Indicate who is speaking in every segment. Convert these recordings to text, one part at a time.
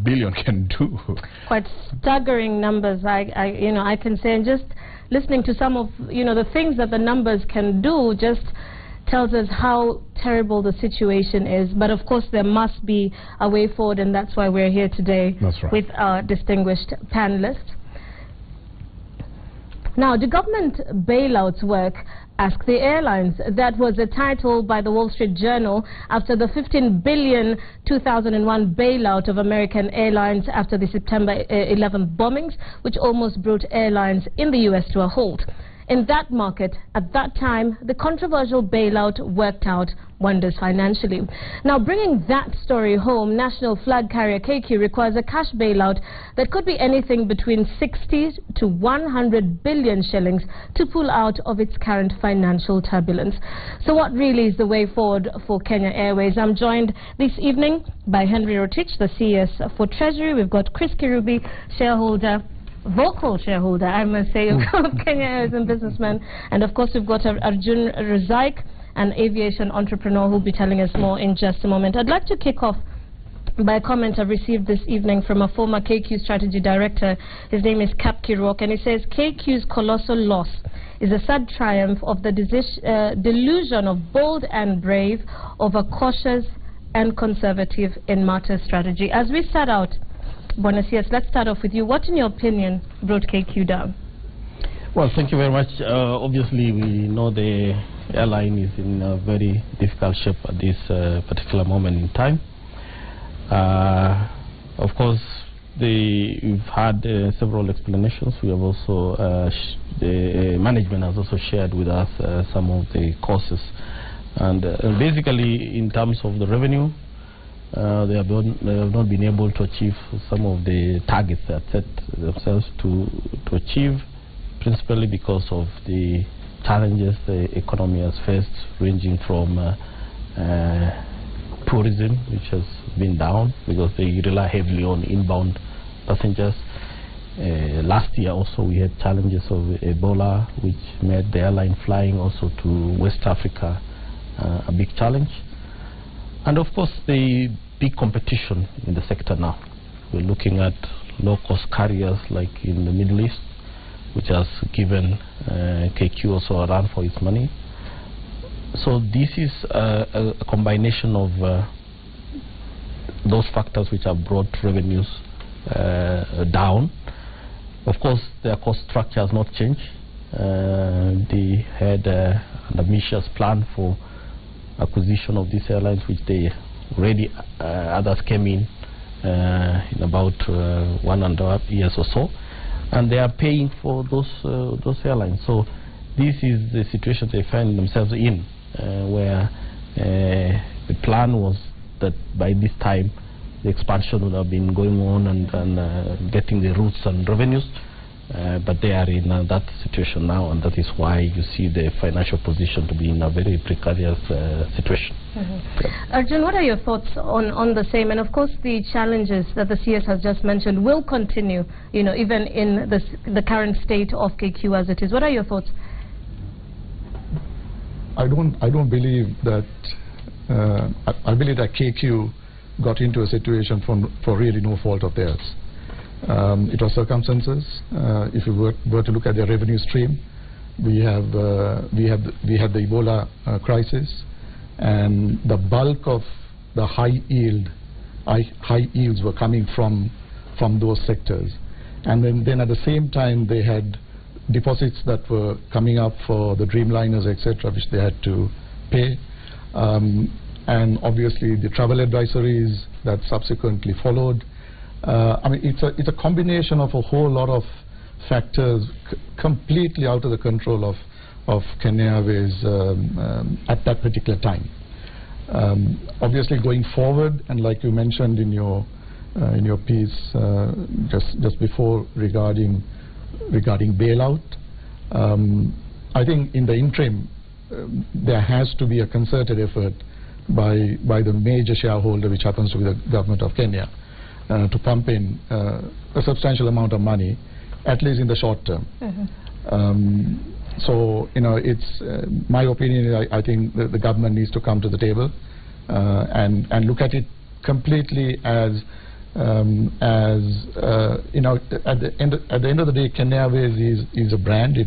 Speaker 1: billion can do.
Speaker 2: Quite staggering numbers, I can say, and just listening to some of, the things that the numbers can do just tells us how terrible the situation is. But of course there must be a way forward, and that's why we're here today.
Speaker 1: That's right.
Speaker 2: With our distinguished panelists. Now, do government bailouts work? Ask the airlines. That was a title by the Wall Street Journal after the $15 billion 2001 bailout of American Airlines after the September 11th bombings, which almost brought airlines in the U.S. to a halt. In that market, at that time, the controversial bailout worked out wonders financially. Now, bringing that story home, national flag carrier KQ requires a cash bailout that could be anything between 60 to 100 billion shillings to pull out of its current financial turbulence. So what really is the way forward for Kenya Airways? I'm joined this evening by Henry Rotich, the CS for Treasury. We've got Chris Kirubi, shareholder, vocal shareholder, I must say, of Kenya Airways and businessman. And of course, we've got Arjun Razaik, an aviation entrepreneur, who'll be telling us more in just a moment. I'd like to kick off by a comment I've received this evening from a former KQ strategy director. His name is Cap Kirok, and he says KQ's colossal loss is a sad triumph of the delusion of bold and brave over cautious and conservative in matter strategy. As we start out, Bonasias, let's start off with you. What, in your opinion, brought KQ down?
Speaker 3: Well, thank you very much. Obviously, we know the airline is in a very difficult shape at this particular moment in time. Of course, we've had several explanations. We have also, the management has also shared with us some of the causes. And basically, in terms of the revenue, they have not been able to achieve some of the targets that set themselves to achieve, principally because of the challenges the economy has faced, ranging from tourism, which has been down because they rely heavily on inbound passengers. Last year also we had challenges of Ebola, which made the airline flying also to West Africa a big challenge. And of course the big competition in the sector now. We're looking at low-cost carriers like in the Middle East, which has given KQ also a run for its money. So this is a combination of those factors which have brought revenues down. Of course, their cost structure has not changed. They had an ambitious plan for acquisition of these airlines, which they already, others came in about 1.5 years or so, and they are paying for those airlines. So this is the situation they find themselves in, where the plan was that by this time the expansion would have been going on and getting the routes and revenues, but they are in that situation now, and that is why you see the financial position to be in a very precarious situation.
Speaker 2: Arjun, what are your thoughts on the same? And of course the challenges that the CS has just mentioned will continue, even in the current state of KQ as it is. What are your thoughts?
Speaker 4: I don't believe that I believe that KQ got into a situation for really no fault of theirs. It was circumstances. If you were to look at their revenue stream, we had the Ebola crisis, and the bulk of the high yields were coming from those sectors. And then at the same time they had deposits that were coming up for the Dreamliners, etc., which they had to pay. And obviously the travel advisories that subsequently followed. I mean, it's a combination of a whole lot of factors completely out of the control of Kenya Airways at that particular time. Obviously going forward, and like you mentioned in your piece just before regarding bailout, I think in the interim there has to be a concerted effort by the major shareholder, which happens to be the government of Kenya, to pump in a substantial amount of money, at least in the short term. So it's my opinion. I think the government needs to come to the table and look at it completely as As you know, at the end of the day, Kenya Airways is a brand.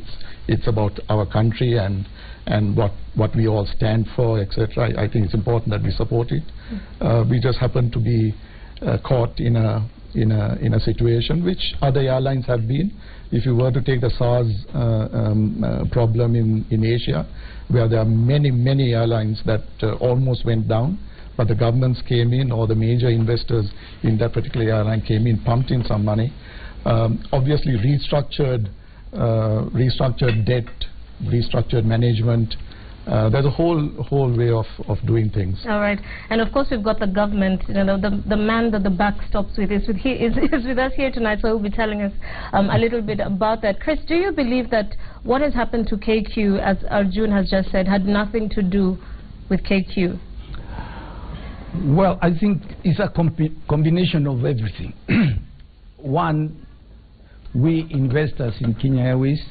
Speaker 4: It's about our country and what we all stand for, etc. I think it's important that we support it. We just happen to be caught in a situation which other airlines have been. If you were to take the SARS problem in Asia, where there are many airlines that almost went down, but the governments came in, or the major investors in that particular airline came in, pumped in some money, obviously restructured debt, restructured management. There's a whole way of doing things.
Speaker 2: All right, and of course we've got the government. You know, the man that the buck stops with is with us here tonight, so he'll be telling us a little bit about that. Chris, do you believe that what has happened to KQ, as Arjun has just said, had nothing to do with KQ?
Speaker 1: Well, I think it's a combination of everything. One, we investors in Kenya Airways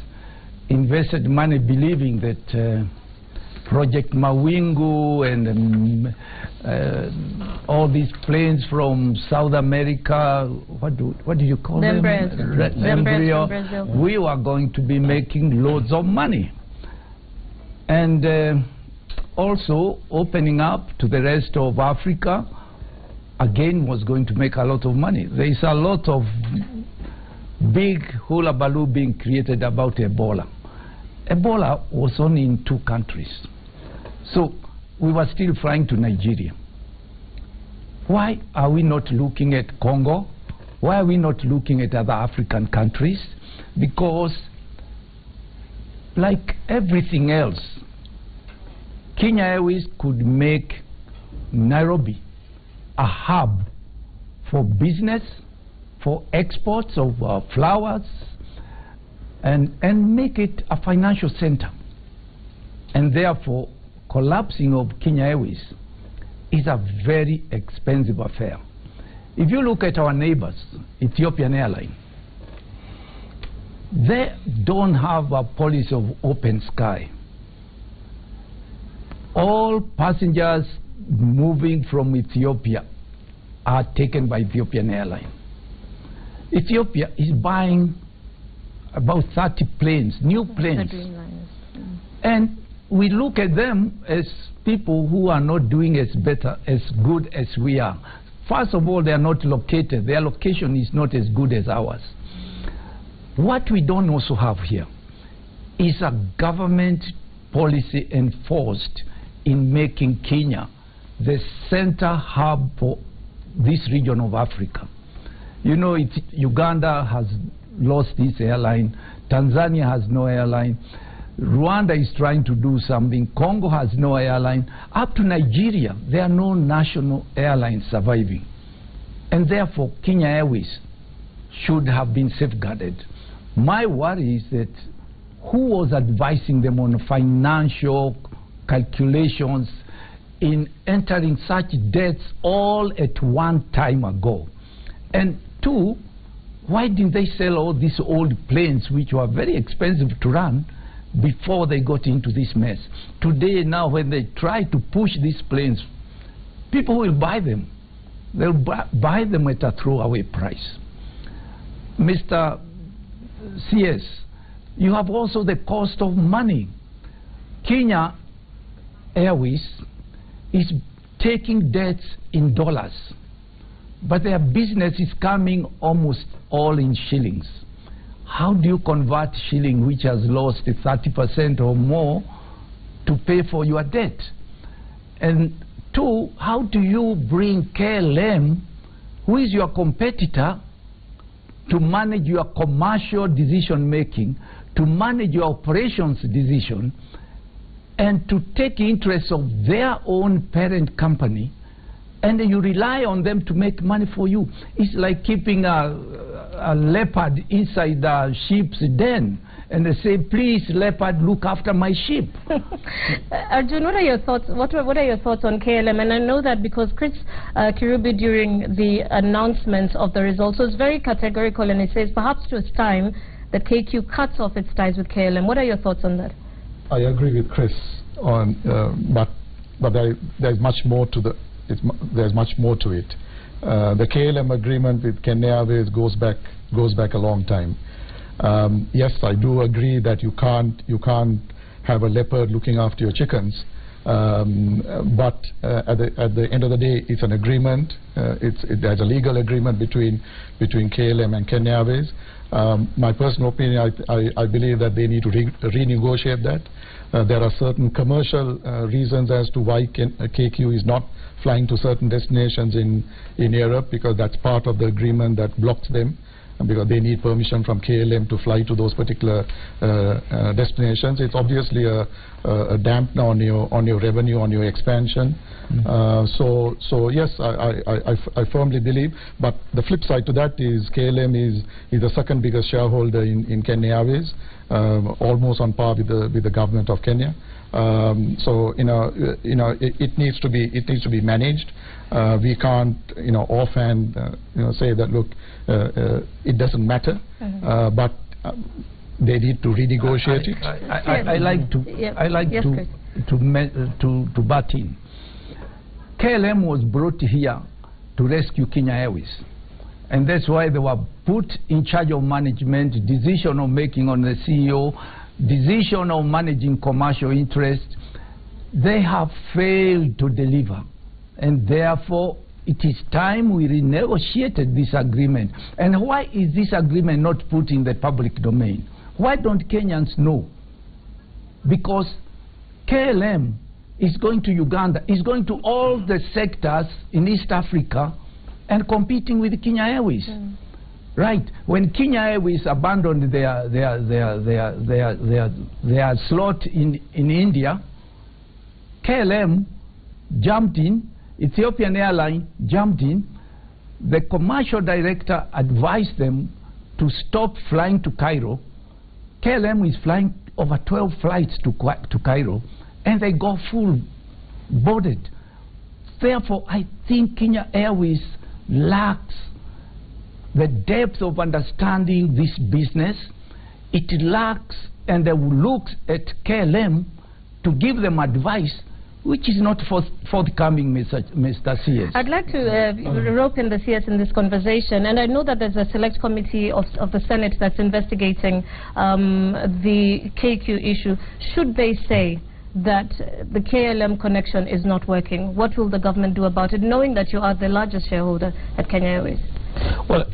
Speaker 1: invested money believing that Project Mawingu and all these planes from South America, what do you call them?
Speaker 2: Brazil.
Speaker 1: We were going to be making loads of money. And also opening up to the rest of Africa, again, was going to make a lot of money. There is a lot of big hula baloo being created about Ebola. Ebola was only in 2 countries. So we were still flying to Nigeria. Why are we not looking at Congo? Why are we not looking at other African countries? Because like everything else, Kenya Airways could make Nairobi a hub for business, for exports of flowers, and make it a financial center. And therefore, collapsing of Kenya Airways is a very expensive affair. If you look at our neighbors, Ethiopian Airlines, they don't have a policy of open sky. All passengers moving from Ethiopia are taken by Ethiopian Airlines. Ethiopia is buying about 30 planes, new planes. And we look at them as people who are not doing as good as we are. First of all, they are not located. Their location is not as good as ours. What we don't also have here is a government policy enforced in making Kenya the center hub for this region of Africa. You know, Uganda has lost its airline. Tanzania has no airline. Rwanda is trying to do something. Congo has no airline. Up to Nigeria, there are no national airlines surviving. And therefore, Kenya Airways should have been safeguarded. My worry is that who was advising them on financial calculations in entering such debts all at one time ago? And 2, why didn't they sell all these old planes which were very expensive to run before they got into this mess? Today, now, when they try to push these planes, people will buy them. They'll buy them at a throwaway price. Mr. CS, you have also the cost of money. Kenya Airways is taking debts in dollars, but their business is coming almost all in shillings. How do you convert shilling, which has lost 30% or more, to pay for your debt? And 2, how do you bring KLM, who is your competitor, to manage your commercial decision making, to manage your operations decision, and to take interest of their own parent company, and you rely on them to make money for you? It's like keeping a leopard inside the sheep's den, and they say, please, leopard, look after my sheep.
Speaker 2: Arjun, what are your thoughts? What are your thoughts on KLM? And I know that because Chris Kirubi, during the announcement of the results, was very categorical, and he says perhaps it's time that KQ cuts off its ties with KLM. What are your thoughts on that?
Speaker 4: I agree with Chris on, but there's much more to there's much more to it. The KLM agreement with Kenya Airways goes back a long time. Yes, I do agree that you can't have a leopard looking after your chickens. But at the end of the day, it's an agreement. There's a legal agreement between KLM and Kenya Airways. My personal opinion, I believe that they need to renegotiate that. There are certain commercial reasons as to why KQ is not flying to certain destinations in Europe, because that's part of the agreement that blocks them, because they need permission from KLM to fly to those particular destinations. It's obviously a dampener on your revenue, on your expansion. So yes, I firmly believe. But the flip side to that is KLM is the second biggest shareholder in Kenya Airways, almost on par with the government of Kenya. So it needs to be managed. We can't offhand say that, look, it doesn't matter, but they need to renegotiate it.
Speaker 1: I like to butt in. KLM was brought here to rescue Kenya Airways, and that's why they were put in charge of management, decision of making on the CEO, decision of managing commercial interest. They have failed to deliver, and therefore it is time we renegotiated this agreement. And why is this agreement not put in the public domain? Why don't Kenyans know? Because KLM is going to Uganda, is going to all the sectors in East Africa and competing with Kenya Airways. Right. When Kenya Airways abandoned their slot in India, KLM jumped in, Ethiopian Airlines jumped in. The commercial director advised them to stop flying to Cairo. KLM is flying over 12 flights to Cairo, and they go full boarded. Therefore, I think Kenya Airways lacks the depth of understanding this business. It lacks, and they will look at KLM to give them advice, which is not forthcoming, Mr. CS.
Speaker 2: I'd like to rope in the CS in this conversation, and I know that there's a select committee of the Senate that's investigating the KQ issue. Should they say that the KLM connection is not working, what will the government do about it, knowing that you are the largest shareholder at Kenya Airways?
Speaker 3: Well,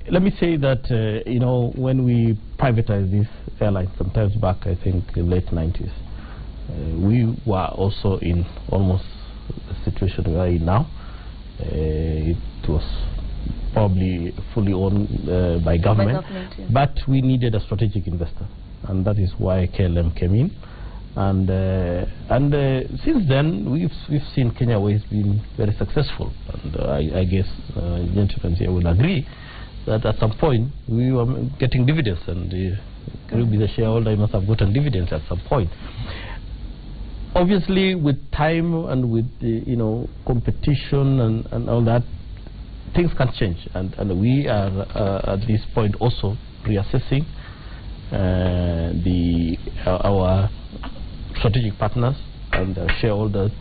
Speaker 3: let me say that, when we privatized this airline sometimes back, I think, in the late 90s, we were also in almost the situation we are in now. It was probably fully owned by government, yeah. But we needed a strategic investor, and that is why KLM came in. And since then, we've seen Kenya Airways being very successful, and I guess gentlemen here will agree that at some point we were getting dividends, and Kirubi, the shareholder, must have gotten dividends at some point. Obviously, with time and with competition and all that, things can change, and we are at this point also reassessing our strategic partners and shareholders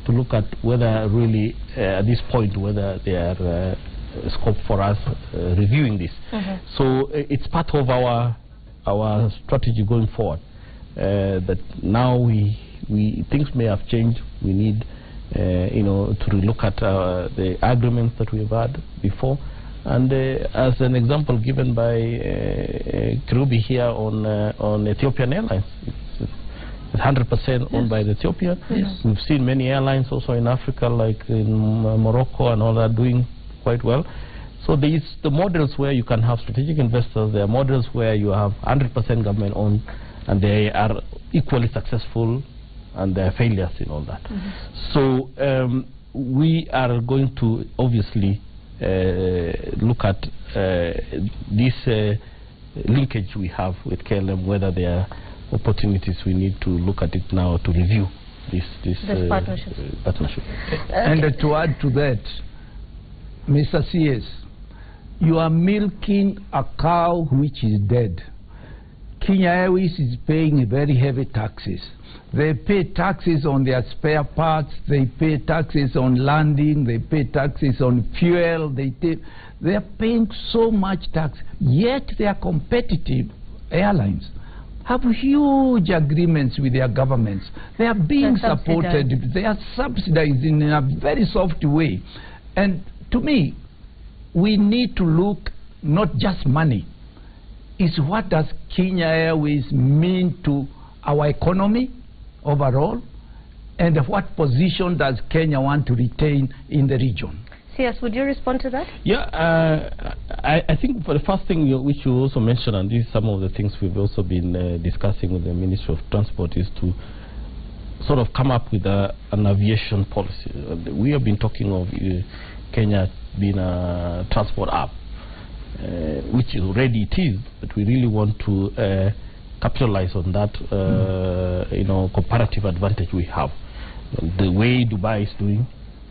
Speaker 3: to look at whether really at this point whether there are scope for us reviewing this. So it's part of our strategy going forward, that now things may have changed. We need to relook at the agreements that we've had before, and as an example given by Kirubi here on Ethiopian Airlines, it's 100% owned by Ethiopia. Yes. We've seen many airlines also in Africa, like in Morocco and all that, doing quite well. So there is the models where you can have strategic investors. There are models where you have 100% government owned, and they are equally successful, and there are failures in all that. So we are going to obviously look at this linkage we have with KLM, whether there are opportunities. We need to look at it now to review this partnership.
Speaker 1: And to add to that, Mr. CS, you are milking a cow which is dead. Kenya Airways is paying very heavy taxes. They pay taxes on their spare parts, they pay taxes on landing, they pay taxes on fuel, they are paying so much tax, yet they are competitive airlines. Have huge agreements with their governments. They are being supported, they are subsidized in a very soft way. And to me, we need to look not just money, it's what does Kenya Airways mean to our economy overall, and what position does Kenya want to retain in the region?
Speaker 2: CS, would you respond to that?
Speaker 3: Yeah, I think for the first thing which you also mentioned, and this is some of the things we've also been discussing with the Ministry of Transport, is to sort of come up with an aviation policy. We have been talking of Kenya being a transport hub, which already it is, but we really want to capitalize on that comparative advantage we have. The way Dubai is doing,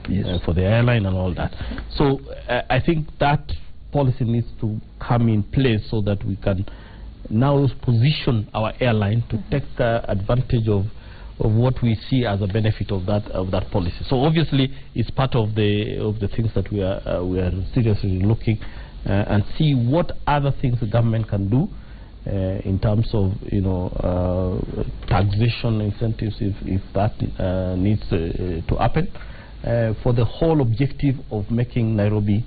Speaker 3: yes, for the airline and all that. So I think that policy needs to come in place so that we can now position our airline to take advantage of what we see as a benefit of that policy. So obviously it's part of the things that we are seriously looking and see what other things the government can do in terms of taxation incentives if that needs to happen, for the whole objective of making Nairobi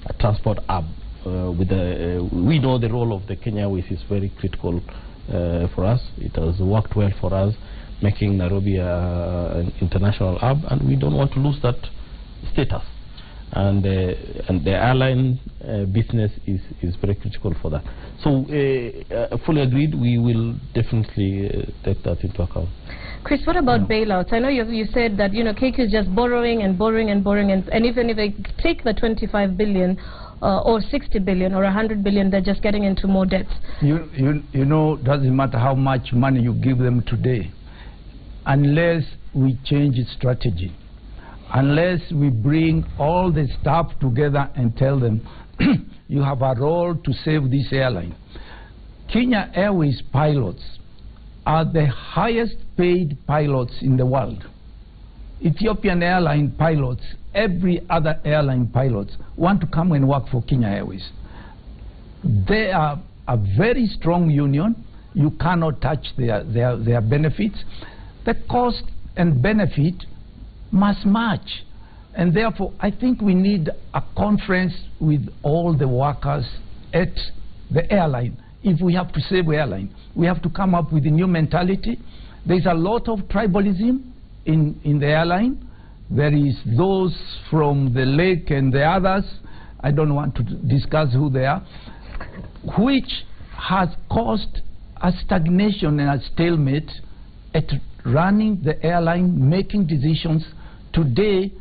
Speaker 3: a transport hub. We know the role of the Kenya Airways is very critical for us. It has worked well for us, making Nairobi an international hub, and we don't want to lose that status. And the airline business is very critical for that. So fully agreed, we will definitely take that into account.
Speaker 2: Chris, what about bailouts? I know you said that KQ is just borrowing and borrowing and borrowing, and even if they take the 25 billion or 60 billion or 100 billion, they're just getting into more debts.
Speaker 1: Doesn't matter how much money you give them today, unless we change strategy, unless we bring all the staff together and tell them, you have a role to save this airline. Kenya Airways pilots are the highest paid pilots in the world. Ethiopian airline pilots, every other airline pilots want to come and work for Kenya Airways. They are a very strong union. You cannot touch their benefits. The cost and benefit must match, and therefore I think we need a conference with all the workers at the airline. If we have to save the airline, we have to come up with a new mentality. There's a lot of tribalism in the airline. There is those from the lake and the others, I don't want to discuss who they are, which has caused a stagnation and a stalemate at running the airline, making decisions. Today,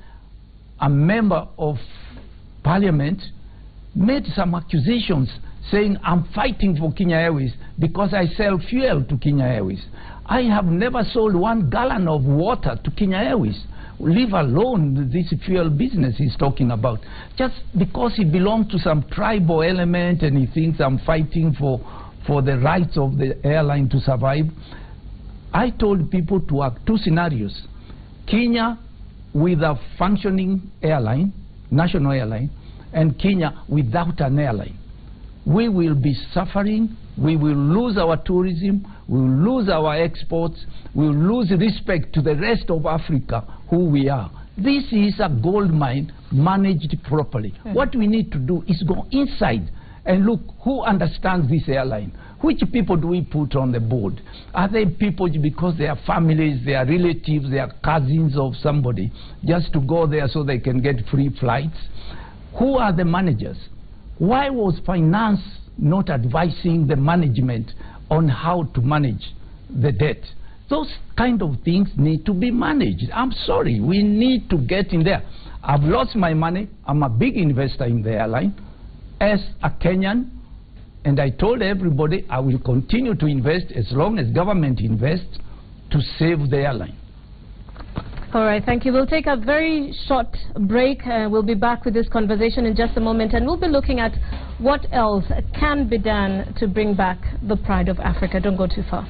Speaker 1: a member of parliament made some accusations saying, I'm fighting for Kenya Airways because I sell fuel to Kenya Airways. I have never sold 1 gallon of water to Kenya Airways, leave alone this fuel business he's talking about. Just because he belongs to some tribal element and he thinks I'm fighting for the rights of the airline to survive. I told people to work 2 scenarios. Kenya with a functioning airline, national airline, and Kenya without an airline. We will be suffering, we will lose our tourism, we will lose our exports, we will lose respect to the rest of Africa, who we are. This is a gold mine managed properly. What we need to do is go inside and look who understands this airline. Which people do we put on the board? Are they people because they are families, they are relatives, they are cousins of somebody, just to go there so they can get free flights? Who are the managers? Why was finance not advising the management on how to manage the debt? Those kind of things need to be managed. I'm sorry, we need to get in there. I've lost my money. I'm a big investor in the airline as a Kenyan, and I told everybody I will continue to invest as long as government invests to save the airline.
Speaker 2: All right, thank you. We'll take a very short break. We'll be back with this conversation in just a moment, and we'll be looking at what else can be done to bring back the pride of Africa. Don't go too far.